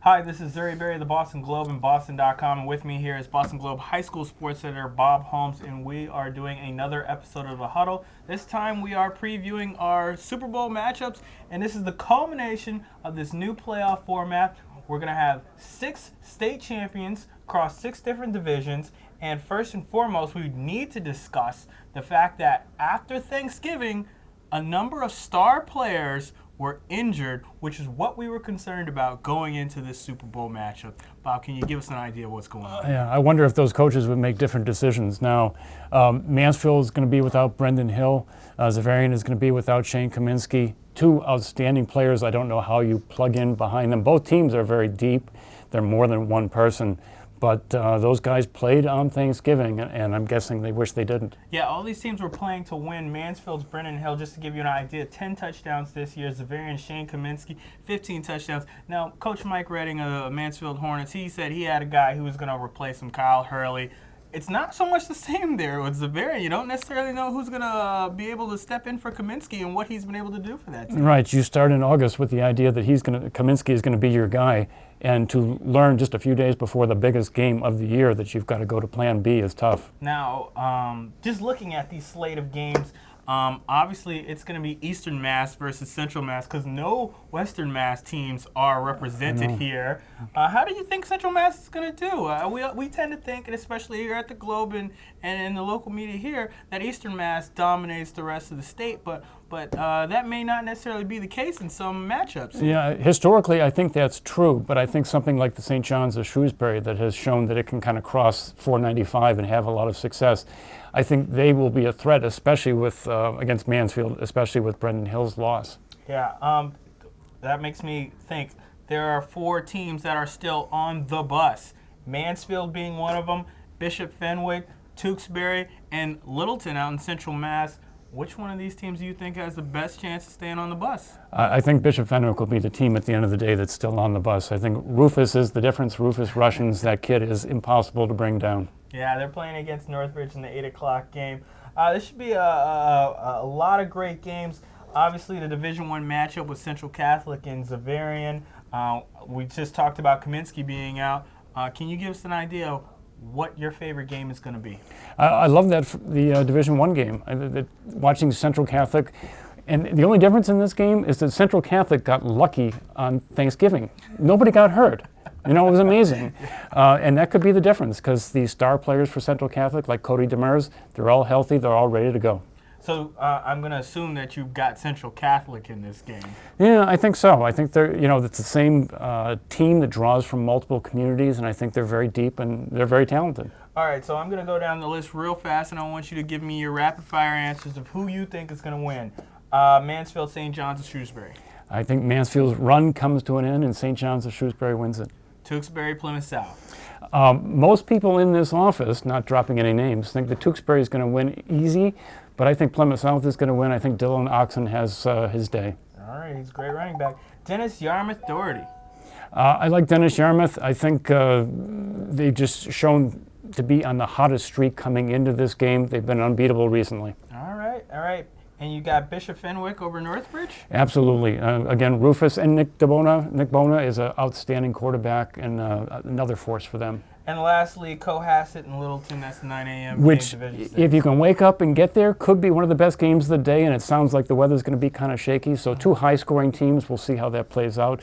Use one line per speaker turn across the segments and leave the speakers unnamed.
Hi, this is Zuri Berry of the Boston Globe and Boston.com, and with me here is Boston Globe High School sports editor Bob Holmes, and we are doing another episode of the Huddle. This time we are previewing our Super Bowl matchups, and this is the culmination of this new playoff format. We're going to have 6 state champions across 6 different divisions, and first and foremost, we need to discuss the fact that after Thanksgiving, a number of star players were injured, which is what we were concerned about going into this Super Bowl matchup. Bob, can you give us an idea of what's going on?
Yeah, I wonder if those coaches would make different decisions. Now, Mansfield is going to be without Brendan Hill. Zavarian is going to be without Shane Kaminsky. 2 outstanding players. I don't know how you plug in behind them. Both teams are very deep. They're more than one person. But those guys played on Thanksgiving, and I'm guessing they wish they didn't.
Yeah, all these teams were playing to win. Mansfield's Brendan Hill, just to give you an idea, 10 touchdowns this year. Zavarian Shane Kaminsky, 15 touchdowns. Now, Coach Mike Redding of Mansfield Hornets, he said he had a guy who was going to replace him, Kyle Hurley. It's not so much the same there with Zavarian. You don't necessarily know who's going to be able to step in for Kaminsky and what he's been able to do for that team.
Right. You start in August with the idea that Kaminsky is going to be your guy, and to learn just a few days before the biggest game of the year that you've got to go to Plan B is tough.
Now, just looking at these slate of games, obviously it's going to be Eastern Mass versus Central Mass because no Western Mass teams are represented here. How do you think Central Mass is going to do? We tend to think, and especially here at the Globe and in the local media here, that Eastern Mass dominates the rest of the state, but that may not necessarily be the case in some matchups.
Yeah, historically I think that's true, but I think something like the St. John's of Shrewsbury that has shown that it can kind of cross 495 and have a lot of success, I think they will be a threat, especially with against Mansfield, especially with Brendan Hill's loss.
Yeah, that makes me think there are 4 teams that are still on the bus. Mansfield being one of them, Bishop Fenwick, Tewksbury, and Littleton out in Central Mass. Which one of these teams do you think has the best chance of staying on the bus?
I think Bishop Fenwick will be the team at the end of the day that's still on the bus. I think Rufus is the difference. Rufus Russians, that kid is impossible to bring down.
Yeah, they're playing against Northridge in the 8 o'clock game. This should be a lot of great games. Obviously, the Division I matchup with Central Catholic and Zavarian. We just talked about Kaminsky being out. Can you give us an idea of what your favorite game is going to be?
I love the Division I game. Watching Central Catholic, and the only difference in this game is that Central Catholic got lucky on Thanksgiving. Nobody got hurt. You know, it was amazing. And that could be the difference because the star players for Central Catholic, like Cody Demers, they're all healthy, they're all ready to go.
So I'm going to assume that you've got Central Catholic in this game.
Yeah, I think so. I think it's the same team that draws from multiple communities, and I think they're very deep and they're very talented.
All right, so I'm going to go down the list real fast, and I want you to give me your rapid-fire answers of who you think is going to win. Mansfield, St. John's, or Shrewsbury?
I think Mansfield's run comes to an end, and St. John's of Shrewsbury wins it.
Tewksbury, Plymouth South?
Most people in this office, not dropping any names, think that Tewksbury is going to win easy, but I think Plymouth South is going to win. I think Dylan Oxen has his day.
All right, he's a great running back. Dennis, Yarmouth, Doherty?
I like Dennis Yarmouth. I think they've just shown to be on the hottest streak coming into this game. They've been unbeatable recently.
All right. And you got Bishop Fenwick over Northbridge?
Absolutely. Again, Rufus and Nick Bona. Nick Bona is an outstanding quarterback and another force for them.
And lastly, Cohasset and Littleton, that's 9 a.m.
Which,
game,
if you can wake up and get there, could be one of the best games of the day, and it sounds like the weather's going to be kind of shaky. So 2 high-scoring teams, we'll see how that plays out.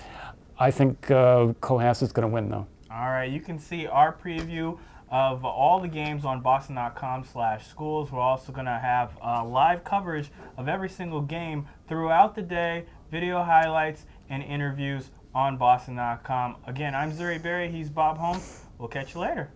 I think Cohasset's going to win, though.
All right, you can see our preview of all the games on boston.com/schools. We're also going to have live coverage of every single game throughout the day, video highlights, and interviews on boston.com. Again, I'm Zuri Berry. He's Bob Holmes. We'll catch you later.